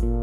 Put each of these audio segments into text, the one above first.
And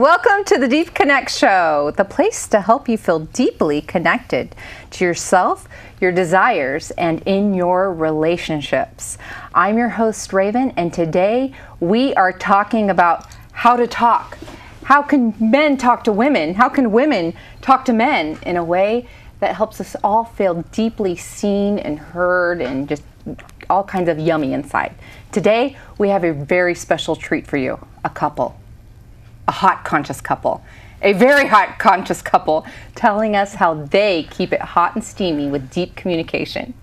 welcome to the Deep Connect Show, the place to help you feel deeply connected to yourself, your desires, and in your relationships. I'm your host, Raven, and today we are talking about how to talk. How can men talk to women? How can women talk to men in a way that helps us all feel deeply seen and heard and just all kinds of yummy inside? Today, we have a very special treat for you, a couple. A hot conscious couple, a very hot conscious couple, telling us how they keep it hot and steamy with deep communication.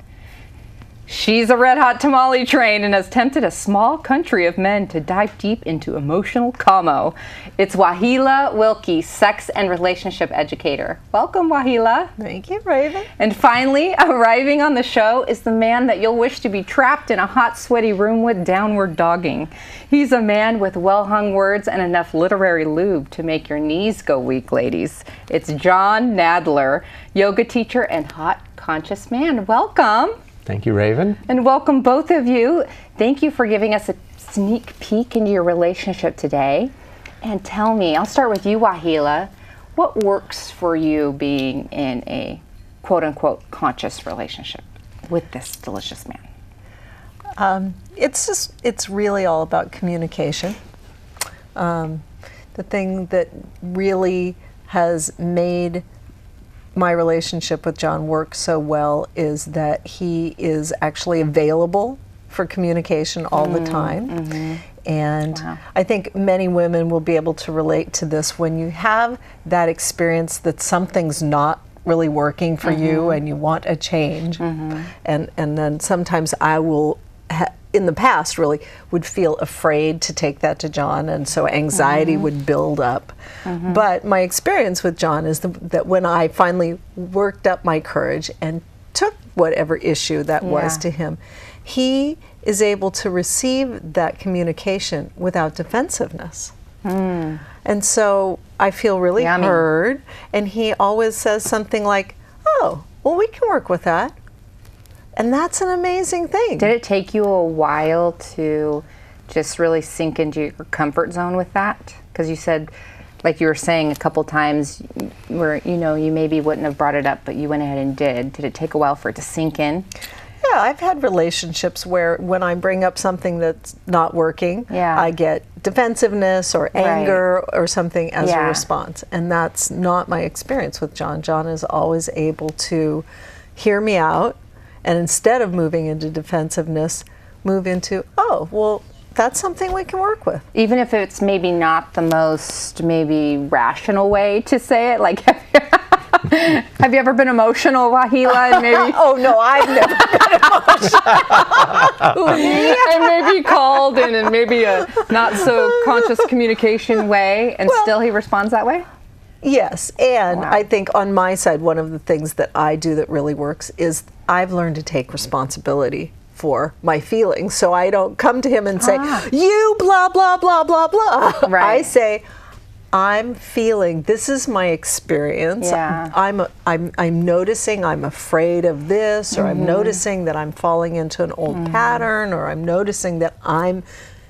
She's a red hot tamale train and has tempted a small country of men to dive deep into emotional commo. It's Wahila Wilkie, sex and relationship educator. Welcome, Wahila. Thank you, Raven. And finally, arriving on the show is the man that you'll wish to be trapped in a hot, sweaty room with, downward dogging. He's a man with well-hung words and enough literary lube to make your knees go weak, ladies. It's John Nadler, yoga teacher and hot conscious man. Welcome. Thank you, Raven. And welcome both of you. Thank you for giving us a sneak peek into your relationship today. And tell me, I'll start with you, Wahila, what works for you being in a quote-unquote conscious relationship with this delicious man? It's really all about communication. The thing that really has made my relationship with John work so well is that he is actually available for communication all the time. Mm-hmm. And wow. I think many women will be able to relate to this when you have that experience that something's not really working for you and you want a change. And then sometimes I will in the past really would feel afraid to take that to John, and so anxiety would build up. But my experience with John is that when I finally worked up my courage and took whatever issue that was to him, he is able to receive that communication without defensiveness. And so I feel really heard, and he always says something like, oh, well, we can work with that. And that's an amazing thing. Did it take you a while to just really sink into your comfort zone with that? Because you said, like you were saying a couple times, where you maybe wouldn't have brought it up, but you went ahead and did. Did it take a while for it to sink in? Yeah, I've had relationships where when I bring up something that's not working, I get defensiveness or anger or something as a response. And that's not my experience with John. John is always able to hear me out, and instead of moving into defensiveness, move into, oh, well, that's something we can work with. Even if it's maybe not the most rational way to say it, like have you ever been emotional, Wahila? Maybe oh no, I've never been emotional. And maybe called in maybe a not so conscious communication way, and still he responds that way? Yes, and I think on my side, one of the things that I do that really works is I've learned to take responsibility for my feelings. So I don't come to him and say, you blah, blah, blah, blah, blah. I say, I'm feeling, this is my experience. I'm noticing I'm afraid of this, or I'm noticing that I'm falling into an old pattern, or I'm noticing that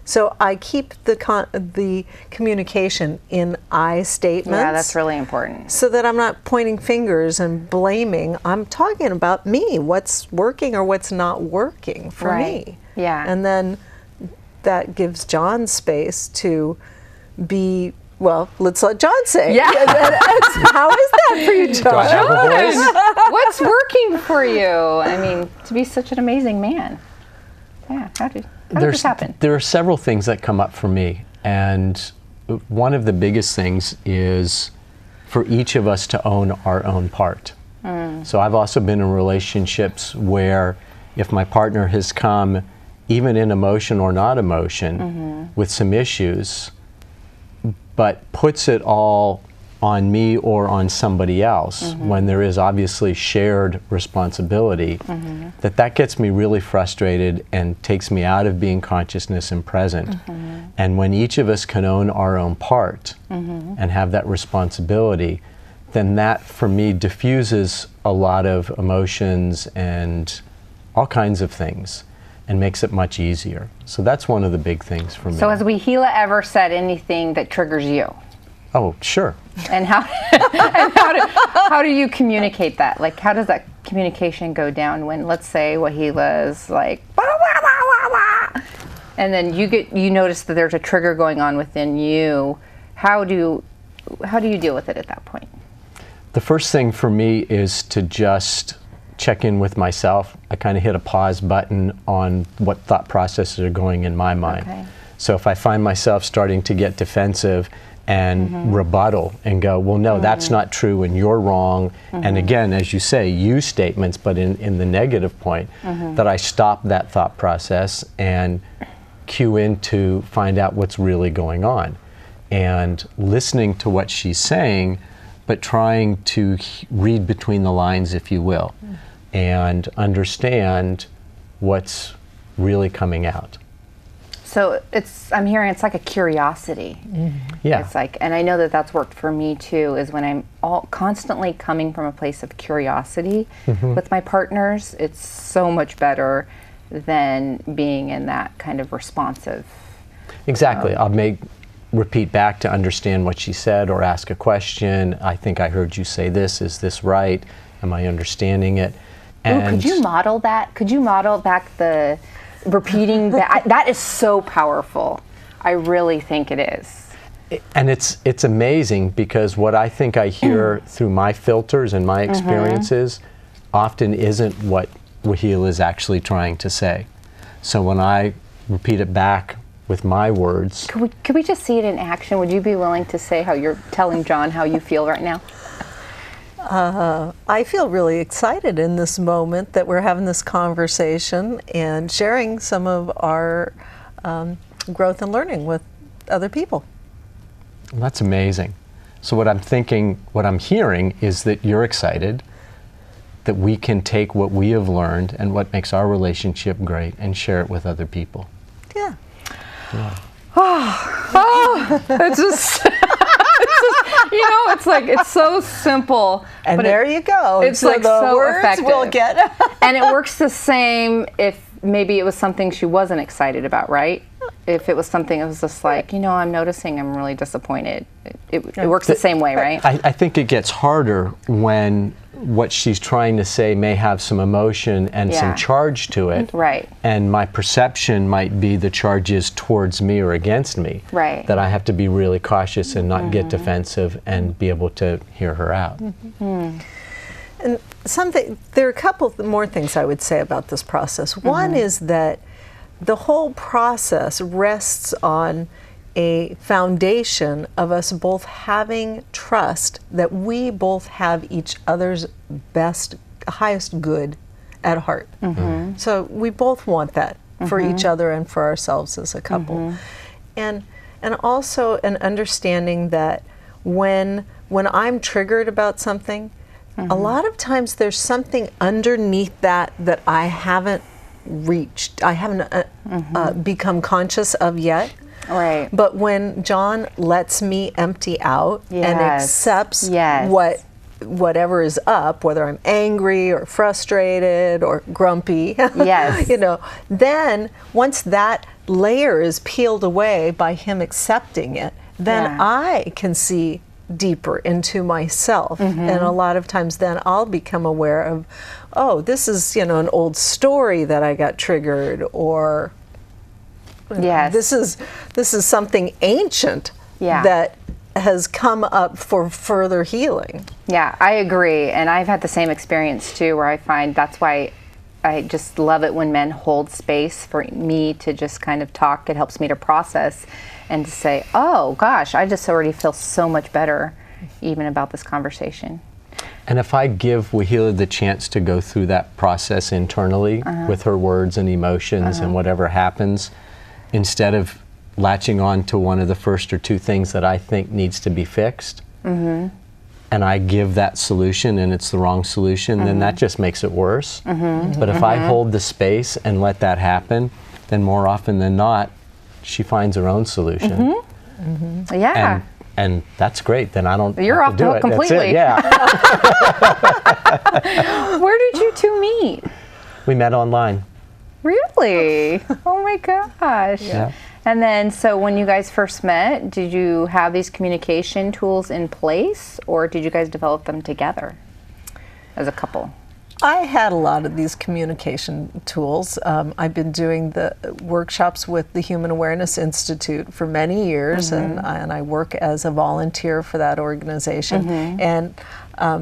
so I keep the communication in I statements. Yeah, that's really important. So that I'm not pointing fingers and blaming. I'm talking about me, what's working or what's not working for me. Yeah. And then that gives John space to be, well, let's let John say. Yeah. How is that for you, John? John, what's working for you? I mean, to be such an amazing man. Yeah, how did this happen? There are several things that come up for me, and one of the biggest things is for each of us to own our own part. So I've also been in relationships where if my partner has come, even in emotion or not emotion, with some issues, but puts it all on me or on somebody else when there is obviously shared responsibility, that gets me really frustrated and takes me out of being consciousness and present. And when each of us can own our own part and have that responsibility, then that for me diffuses a lot of emotions and all kinds of things and makes it much easier. So that's one of the big things for me. So has Wahila ever said anything that triggers you? Oh, sure. And how how do you communicate that? Like, how does that communication go down when, let's say, Wahila is like, wah, wah, wah, wah, wah, and then you notice that there's a trigger going on within you? How do you deal with it at that point? The first thing for me is to just check in with myself. I kind of hit a pause button on what thought processes are going in my mind. Okay. So if I find myself starting to get defensive and rebuttal and go, well, no, that's not true and you're wrong. And again, as you say, use statements, but in the negative point, that I stop that thought process and cue in to find out what's really going on. And listening to what she's saying, but trying to read between the lines, if you will, and understand what's really coming out. So I'm hearing it's like a curiosity. Yeah. It's like, and I know that that's worked for me too, is when I'm constantly coming from a place of curiosity with my partners, it's so much better than being in that kind of responsive. Exactly. I'll repeat back to understand what she said or ask a question. I think I heard you say this. Is this right? Am I understanding it? And could you model that? Could you model back the repeating that? That is so powerful. I really think it is. And it's amazing because what I think I hear through my filters and my experiences often isn't what Wahila is actually trying to say. So when I repeat it back with my words. Could we just see it in action? Would you be willing to say how you're telling John how you feel right now? I feel really excited in this moment that we're having this conversation and sharing some of our growth and learning with other people. Well, that's amazing. So what I'm hearing is that you're excited that we can take what we have learned and what makes our relationship great and share it with other people. Yeah. It's just, it's like, it's so simple. And but there you go. It's so like the so words effective. we'll get. And it works the same if maybe it was something she wasn't excited about, right? If it was something that was just like, I'm noticing I'm really disappointed. It works the same way, right? I think it gets harder when what she's trying to say may have some emotion and some charge to it. Right. And my perception might be the charge is towards me or against me. Right. That I have to be really cautious and not get defensive and be able to hear her out. And there are a couple more things I would say about this process. One is that the whole process rests on a foundation of us both having trust that we both have each other's highest good at heart. So we both want that for each other and for ourselves as a couple. And also an understanding that when I'm triggered about something, a lot of times there's something underneath that I haven't reached, I haven't become conscious of yet. Right. But when John lets me empty out and accepts whatever is up, whether I'm angry or frustrated or grumpy, then once that layer is peeled away by him accepting it, then I can see deeper into myself. And a lot of times then I'll become aware of, oh, this is, an old story that I got triggered, or this is something ancient that has come up for further healing. Yeah, I agree. And I've had the same experience too, where I find that's why I just love it when men hold space for me to just kind of talk. It helps me to process and to say, oh gosh, I just already feel so much better even about this conversation. And if I give Wahila the chance to go through that process internally with her words and emotions and whatever happens, instead of latching on to one of the first or two things that I think needs to be fixed, and I give that solution and it's the wrong solution, then that just makes it worse. But if I hold the space and let that happen, then more often than not, she finds her own solution. Yeah. and that's great. Then I don't You're have off to do the hook it. completely. That's it, yeah. Where did you two meet? We met online. Really? Oh my gosh. Yeah. And then, so when you guys first met, did you have these communication tools in place, or did you guys develop them together as a couple? I had a lot of these communication tools. I've been doing the workshops with the Human Awareness Institute for many years, and I work as a volunteer for that organization. And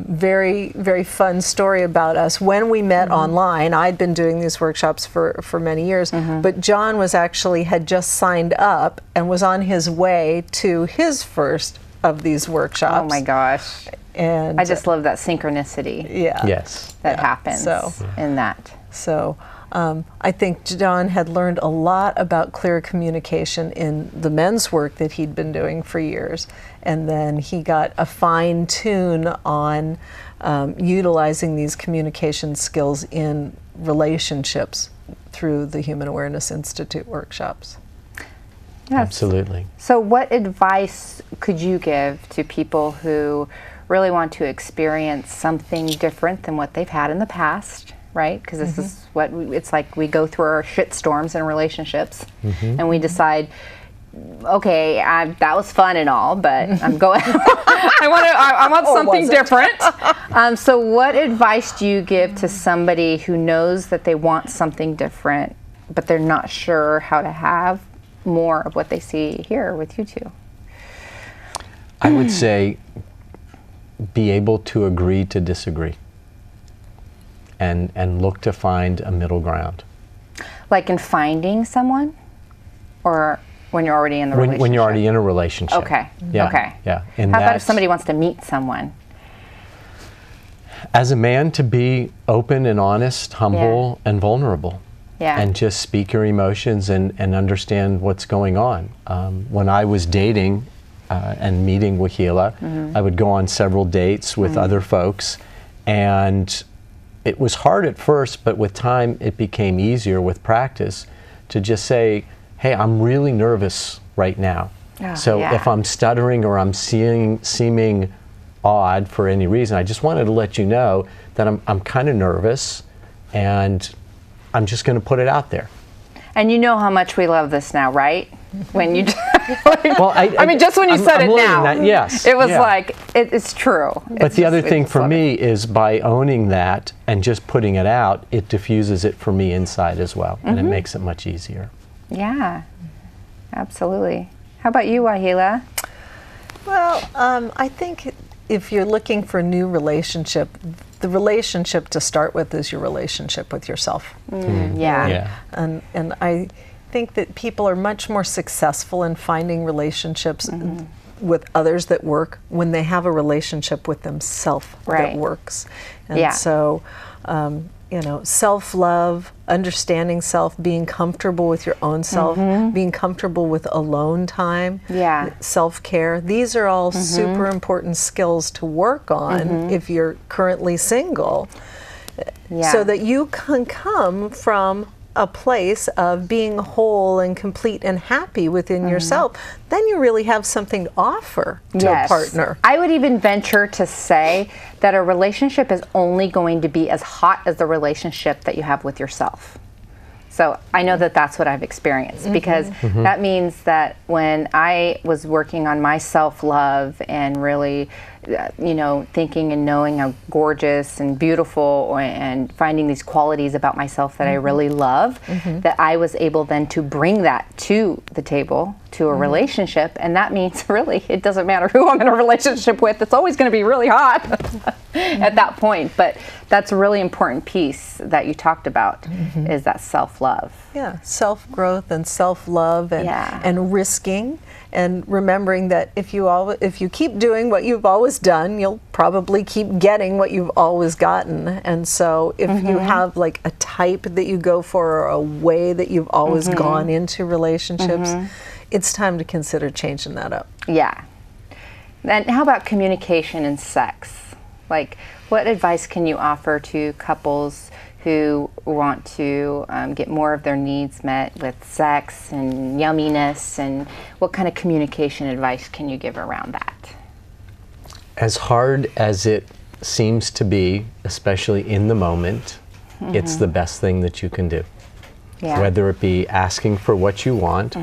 very, very fun story about us. When we met online, I'd been doing these workshops for many years, but John had just signed up and was on his way to his first of these workshops. Oh my gosh. And I just love that synchronicity Yes. that happens in that. So I think John had learned a lot about clear communication in the men's work that he'd been doing for years. And then he got a fine tune on utilizing these communication skills in relationships through the Human Awareness Institute workshops. Yes. Absolutely. So what advice could you give to people who really want to experience something different than what they've had in the past, right? Because this is what it's like. We go through our shit storms in relationships, and we decide, okay, that was fun and all, but I'm going. I want something different. So, what advice do you give to somebody who knows that they want something different, but they're not sure how to have more of what they see here with you two? I would say be able to agree to disagree and look to find a middle ground. Like in finding someone, or when you're already in the relationship? When you're already in a relationship. Okay. Yeah. Okay. Yeah. How about if somebody wants to meet someone? As a man, to be open and honest, humble and vulnerable. Yeah. And just speak your emotions and understand what's going on. When I was dating and meeting Wahila, I would go on several dates with other folks, and it was hard at first, but with time it became easier with practice to just say, hey, I'm really nervous right now. So if I'm stuttering or I'm seeming odd for any reason, I just wanted to let you know that I'm kind of nervous, and I'm just going to put it out there. And you know how much we love this now, right? When you, well, I mean, just when you said it now, that, yes, it was like it's true. But the other thing for me is by owning that and just putting it out, it diffuses it for me inside as well, and it makes it much easier. Yeah, absolutely. How about you, Wahila? Well, I think if you're looking for a new relationship, the relationship to start with is your relationship with yourself. Yeah. And I think that people are much more successful in finding relationships with others that work when they have a relationship with themselves that works. And so, self-love, understanding self, being comfortable with your own self, being comfortable with alone time, self-care. These are all super important skills to work on if you're currently single, so that you can come from a place of being whole and complete and happy within yourself. Then you really have something to offer to a partner. I would even venture to say that a relationship is only going to be as hot as the relationship that you have with yourself. So I know that that's what I've experienced, because that means that when I was working on my self-love and really, thinking and knowing how gorgeous and beautiful and finding these qualities about myself that I really love, that I was able then to bring that to the table, to a relationship. And that means really, it doesn't matter who I'm in a relationship with, it's always going to be really hot at that point. But that's a really important piece that you talked about, is that self-love. Yeah, self-growth and self-love and risking, and remembering that if you keep doing what you've always done, you'll probably keep getting what you've always gotten. And so if you have like a type that you go for, or a way that you've always gone into relationships, it's time to consider changing that up. Yeah. And how about communication and sex? Like, what advice can you offer to couples who want to get more of their needs met with sex and yumminess, and what kind of communication advice can you give around that? As hard as it seems to be, especially in the moment, it's the best thing that you can do. Yeah. Whether it be asking for what you want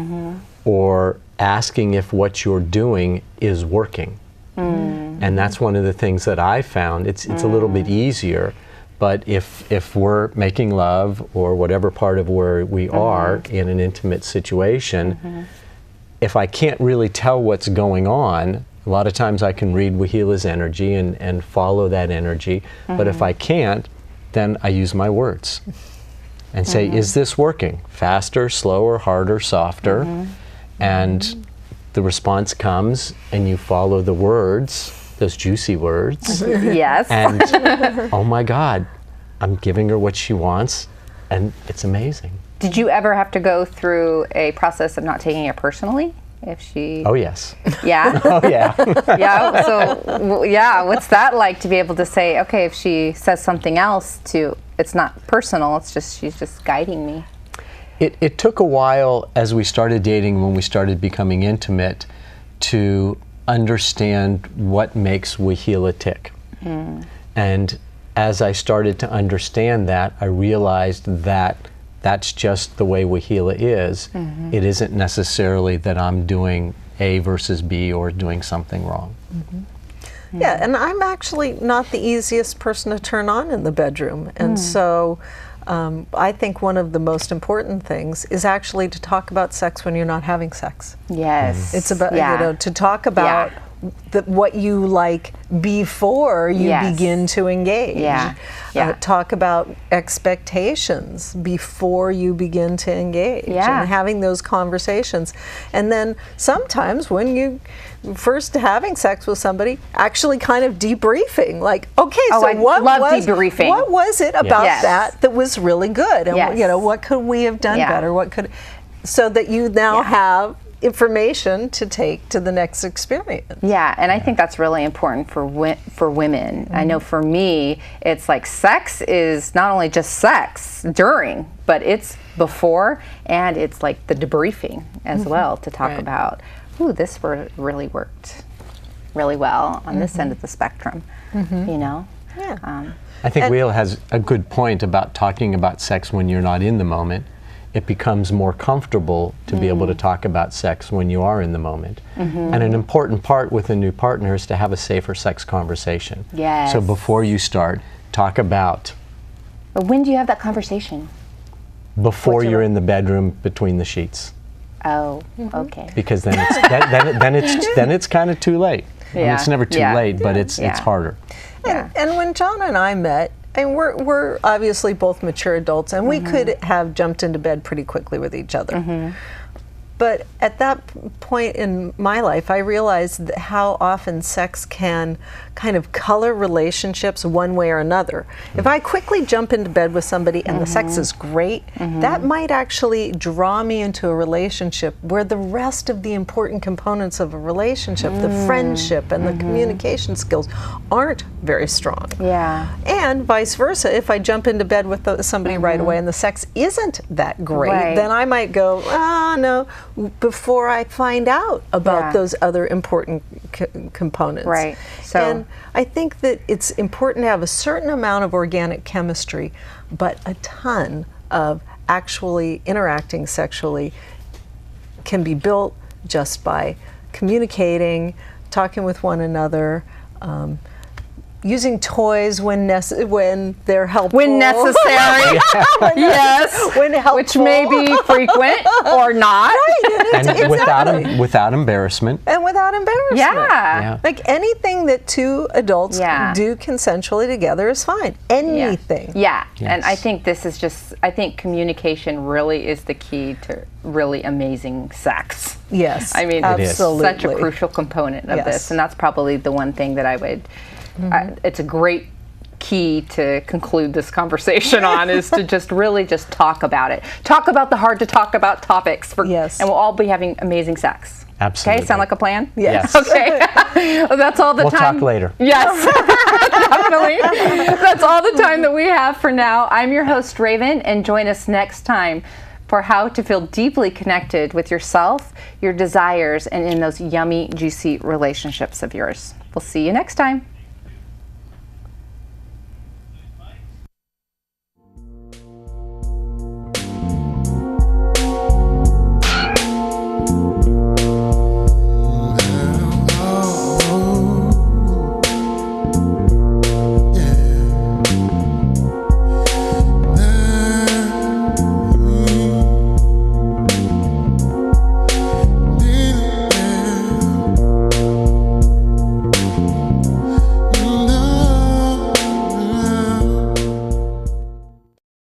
or asking if what you're doing is working. And that's one of the things that I found. It's a little bit easier, but if we're making love or whatever part of where we are in an intimate situation, if I can't really tell what's going on, a lot of times I can read Wahila's energy and follow that energy, but if I can't, then I use my words and say, is this working? Faster, slower, harder, softer? And the response comes and you follow the words, those juicy words. Yes. And oh my God, I'm giving her what she wants, and it's amazing. Did you ever have to go through a process of not taking it personally? If she... Oh yes. Yeah? Oh yeah. Yeah, so, yeah, what's that like to be able to say, okay, if she says something else it's not personal, it's just, she's just guiding me? It took a while as we started dating, when we started becoming intimate, to understand what makes Wahila tick. And as I started to understand that, I realized that that's just the way Wahila is. It isn't necessarily that I'm doing A versus B or doing something wrong. Yeah, and I'm actually not the easiest person to turn on in the bedroom. And so I think one of the most important things is actually to talk about sex when you're not having sex. Yes. It's about, you know, to talk about what you like before you begin to engage. Talk about expectations before you begin to engage, and having those conversations. And then sometimes when you first having sex with somebody, actually kind of debriefing, like, okay, so I love debriefing. What was it about that was really good? And you know, what could we have done better? What could, so that you now have information to take to the next experience. Yeah, and I think that's really important for women. I know for me, it's like sex is not only just sex during, but it's before, and it's like the debriefing as well, to talk about, ooh, this really worked really well on this end of the spectrum, you know? I think Wahila has a good point about talking about sex when you're not in the moment. It becomes more comfortable to be able to talk about sex when you are in the moment. And an important part with a new partner is to have a safer sex conversation. Yes. So before you start, talk about... But when do you have that conversation? Before you're in the bedroom between the sheets. Oh, okay. Because then it's then it's kind of too late. I mean, it's never too late, but it's harder. And when John and I met, and we're obviously both mature adults, and we could have jumped into bed pretty quickly with each other. But at that point in my life, I realized that how often sex can kind of color relationships one way or another. If I quickly jump into bed with somebody and the sex is great, that might actually draw me into a relationship where the rest of the important components of a relationship, the friendship and the communication skills, aren't very strong. And vice versa, if I jump into bed with somebody right away and the sex isn't that great, then I might go, no, before I find out about those other important components. So, and I think that it's important to have a certain amount of organic chemistry, but a ton of actually interacting sexually can be built just by communicating, talking with one another, using toys when they're helpful. When necessary. Yes. When helpful. Which may be frequent or not. And without embarrassment. And without embarrassment. Yeah. Like anything that two adults do consensually together is fine. Anything. Yes. And I think this is just, I think communication really is the key to really amazing sex. Yes. I mean, absolutely. It's such a crucial component of this. And that's probably the one thing that I would, it's a great key to conclude this conversation on, is to just really just talk about it. Talk about the hard to talk about topics, and we'll all be having amazing sex. Absolutely. Okay, sound like a plan? Yes. Okay. Well, that's all the time. We'll talk later. Yes. Definitely. That's all the time that we have for now. I'm your host, Raven, and join us next time for how to feel deeply connected with yourself, your desires, and in those yummy, juicy relationships of yours. We'll see you next time.